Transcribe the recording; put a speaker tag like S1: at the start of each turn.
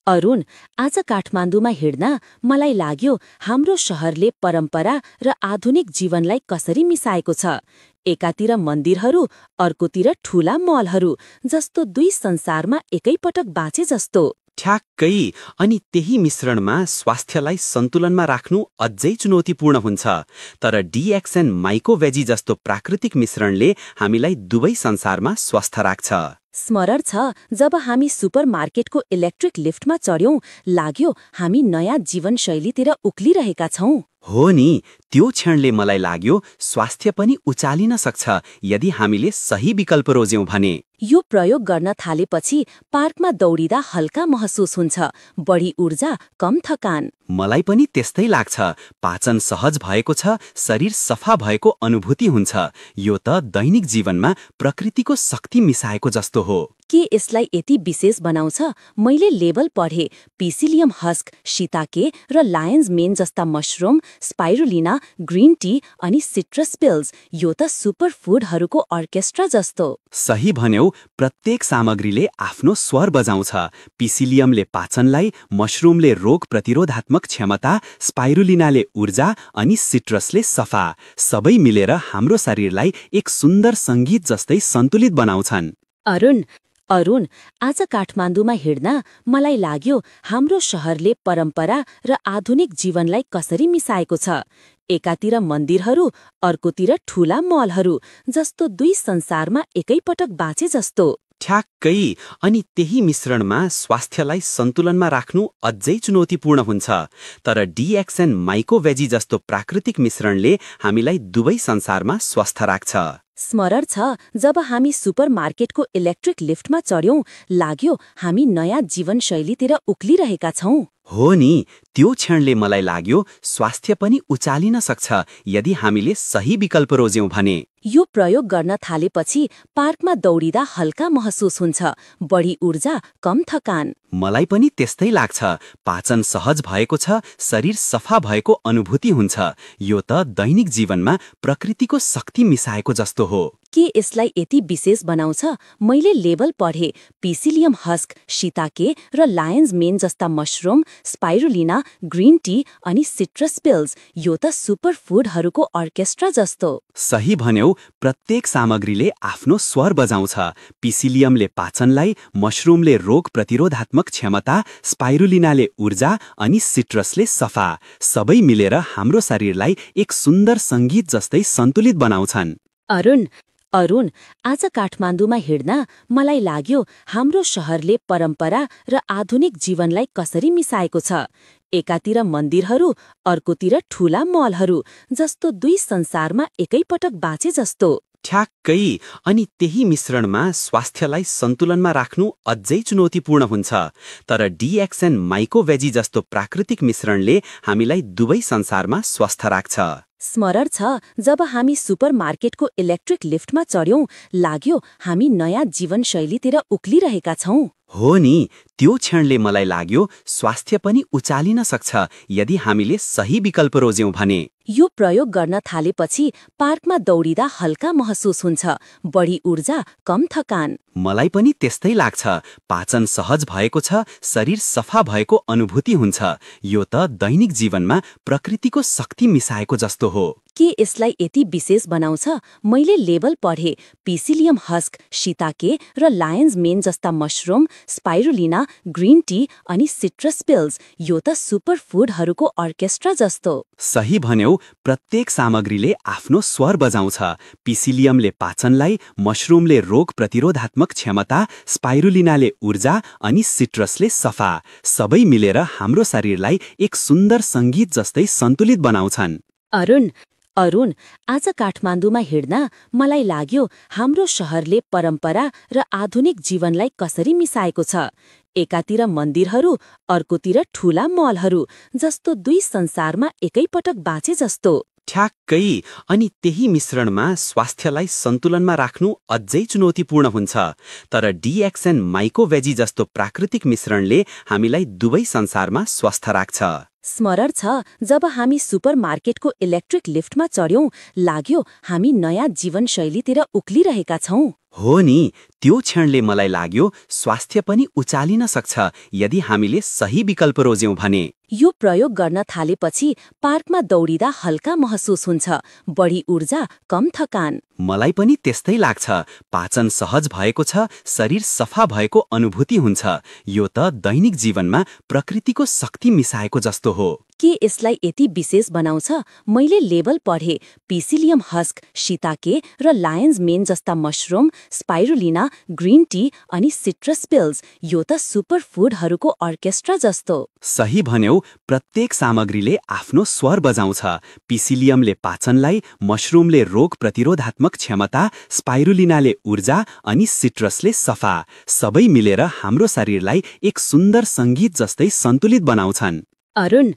S1: अरुण, आज काठमाडौँमा हिँड्दा मलाई लाग्यो हाम्रो शहरले परम्परा र आधुनिक जीवनलाई कसरी मिसाएको छ। एकातिर मन्दिरहरू, अर्कोतिर ठूला मलहरू, जस्तो दुई संसारमा एकैपटक बाँचे जस्तो।
S2: ठ्याक्कै। अनि त्यही मिश्रणमा स्वास्थ्यलाई सन्तुलनमा राख्नु अझै चुनौतीपूर्ण हुन्छ। तर डिएक्सएन माइकोभेजी जस्तो प्राकृतिक मिश्रणले हामीलाई दुवै संसारमा स्वस्थ राख्छ।
S1: स्मरण छ जब हामी सुपरमार्केटको इलेक्ट्रिक लिफ्टमा चढ्यौं, लाग्यो हामी नयाँ जीवनशैलीतिर उक्लिरहेका छौं।
S2: हो नि, त्यो क्षणले मलाई लाग्यो स्वास्थ्य पनि उचालिन सक्छ यदि हामीले सही विकल्प रोज्यौं भने।
S1: यो प्रयोग गर्न थालेपछि पार्कमा दौडिँदा हल्का महसुस हुन्छ, बढी ऊर्जा, कम थकान।
S2: मलाई पनि त्यस्तै लाग्छ। पाचन सहज भएको छ, शरीर सफा भएको अनुभूति हुन्छ। यो त दैनिक जीवनमा प्रकृतिको शक्ति मिसाएको जस्तो हो।
S1: के यसलाई यति विशेष बनाउँछ? मैले लेबल पढे, पिसिलियम हस्क, शिताके र लायन्स मेन जस्ता मशरूम, स्पाइरुलिना, ग्रीन टी अनि सिट्रस पिल्स। यो त सुपर फूडहरूको अर्केस्ट्रा जस्तो।
S2: सही भन्यौ, प्रत्येक सामग्रीले आफ्नो स्वर बजाउँछ। पिसिलियमले पाचनलाई, मशरूमले रोग प्रतिरोधात्मक क्षमता, स्पाइरुलिनाले ऊर्जा अनि सिट्रसले सफा। सबै मिलेर हाम्रो शरीरलाई एक सुन्दर सङ्गीत जस्तै सन्तुलित बनाउँछन्।
S1: अरुण, आज काठमाडौँमा हिँड्दा मलाई लाग्यो हाम्रो शहरले परम्परा र आधुनिक जीवनलाई कसरी मिसाएको छ। एकातिर मन्दिरहरू, अर्कोतिर ठूला मलहरू, जस्तो दुई संसारमा एकैपटक बाँचे जस्तो।
S2: ठ्याक्कै। अनि त्यही मिश्रणमा स्वास्थ्यलाई सन्तुलनमा राख्नु अझै चुनौतीपूर्ण हुन्छ। तर डिएक्सएन माइकोभेजी जस्तो प्राकृतिक मिश्रणले हामीलाई दुवै संसारमा स्वस्थ राख्छ।
S1: स्मरण छ जब हामी सुपरमार्केटको इलेक्ट्रिक लिफ्टमा चढ्यौं, लाग्यो हामी नयाँ जीवनशैलीतिर उक्लिरहेका छौं।
S2: हो नि, त्यो क्षणले मलाई लाग्यो स्वास्थ्य पनि उचालिन सक्छ यदि हामीले सही विकल्प रोज्यौं भने।
S1: यो प्रयोग गर्न थालेपछि पार्कमा दौडिँदा हल्का महसुस हुन्छ, बढी ऊर्जा, कम थकान।
S2: मलाई पनि त्यस्तै लाग्छ। पाचन सहज भएको छ, शरीर सफा भएको अनुभूति हुन्छ। यो त दैनिक जीवनमा प्रकृतिको शक्ति मिसाएको जस्तो हो।
S1: के यसलाई यति विशेष बनाउँछ? मैले लेबल पढे, पिसिलियम हस्क, शिताके र लायन्स मेन जस्ता मशरूम, स्पाइरुलिना, ग्रीन टी अनि सिट्रस पिल्स। यो त सुपर फूडहरूको अर्केस्ट्रा जस्तो।
S2: सही भन्यौ, प्रत्येक सामग्रीले आफ्नो स्वर बजाउँछ। पिसिलियमले पाचनलाई, मशरूमले रोग प्रतिरोधात्मक क्षमता, स्पाइरुलिनाले ऊर्जा अनि सिट्रसले सफा। सबै मिलेर हाम्रो शरीरलाई एक सुन्दर सङ्गीत जस्तै सन्तुलित बनाउँछन्।
S1: अरुण, आज काठमाडौँमा हिँड्दा मलाई लाग्यो हाम्रो शहरले परम्परा र आधुनिक जीवनलाई कसरी मिसाएको छ। एकातिर मन्दिरहरू, अर्कोतिर ठूला मलहरू, जस्तो दुई संसारमा एकैपटक बाँचे जस्तो।
S2: ठ्याक्कै। अनि त्यही मिश्रणमा स्वास्थ्यलाई सन्तुलनमा राख्नु अझै चुनौतीपूर्ण हुन्छ। तर डिएक्सएन माइकोभेजी जस्तो प्राकृतिक मिश्रणले हामीलाई दुवै संसारमा स्वस्थ राख्छ।
S1: स्मरण छ जब हामी सुपरमार्केटको इलेक्ट्रिक लिफ्टमा चढ्यौं, लाग्यो हामी नयाँ जीवनशैलीतिर उक्लिरहेका छौं।
S2: हो नि, त्यो क्षणले मलाई लाग्यो स्वास्थ्य पनि उचालिन सक्छ यदि हामीले सही विकल्प रोज्यौं भने।
S1: यो प्रयोग गर्न थालेपछि पार्कमा दौडिँदा हल्का महसुस हुन्छ, बढी ऊर्जा, कम थकान।
S2: मलाई पनि त्यस्तै लाग्छ। पाचन सहज भएको छ, शरीर सफा भएको अनुभूति हुन्छ। यो त दैनिक जीवनमा प्रकृतिको शक्ति मिसाएको जस्तो हो।
S1: के यसलाई यति विशेष बनाउँछ? मैले लेबल पढे, पिसिलियम हस्क, शिताके र लायन्स मेन जस्ता मशरूम, स्पाइरुलिना, ग्रीन टी अनि सिट्रस पिल्स। यो त सुपर फूडहरूको अर्केस्ट्रा जस्तो।
S2: सही भन्यौ, प्रत्येक सामग्रीले आफ्नो स्वर बजाउँछ। पिसिलियमले पाचनलाई, मशरूमले रोग प्रतिरोधात्मक क्षमता, स्पाइरुलिनाले ऊर्जा अनि सिट्रसले सफा। सबै मिलेर हाम्रो शरीरलाई एक सुन्दर सङ्गीत जस्तै सन्तुलित बनाउँछन्।
S1: अरुण, आज काठमाडौँमा हिँड्दा मलाई लाग्यो हाम्रो शहरले परम्परा र आधुनिक जीवनलाई कसरी मिसाएको छ। एकातिर मन्दिरहरू, अर्कोतिर ठूला मलहरू, जस्तो दुई संसारमा एकैपटक बाँचे जस्तो।
S2: ठ्याक्कै। अनि त्यही मिश्रणमा स्वास्थ्यलाई सन्तुलनमा राख्नु अझै चुनौतीपूर्ण हुन्छ। तर डिएक्सएन माइकोभेजी जस्तो प्राकृतिक मिश्रणले हामीलाई दुवै संसारमा स्वस्थ राख्छ।
S1: स्मरण छ जब हामी
S2: हो नि, त्यो क्षणले मलाई लाग्यो स्वास्थ्य पनि उचालिन सक्छ यदि हामीले सही विकल्प रोज्यौं भने।
S1: यो प्रयोग गर्न थालेपछि पार्कमा दौडिँदा हल्का महसुस हुन्छ, बढी ऊर्जा, कम थकान।
S2: मलाई पनि त्यस्तै लाग्छ। पाचन सहज भएको छ, शरीर सफा भएको अनुभूति हुन्छ। यो त दैनिक जीवनमा प्रकृतिको शक्ति मिसाएको जस्तो हो।
S1: के यसलाई यति विशेष बनाउँछ? मैले लेबल पढे, पिसिलियम हस्क, शिताके र लायन्स मेन जस्ता मशरूम, स्पाइरुलिना, ग्रीन टी अनि सिट्रस पिल्स। यो त सुपर फूडहरूको अर्केस्ट्रा जस्तो।
S2: सही भन्यौ, प्रत्येक सामग्रीले आफ्नो स्वर बजाउँछ। पिसिलियमले पाचनलाई, मशरूमले रोग प्रतिरोधात्मक क्षमता, स्पाइरुलिनाले ऊर्जा अनि सिट्रसले सफा। सबै मिलेर हाम्रो शरीरलाई एक सुन्दर सङ्गीत जस्तै सन्तुलित बनाउँछन्।
S1: अरुण,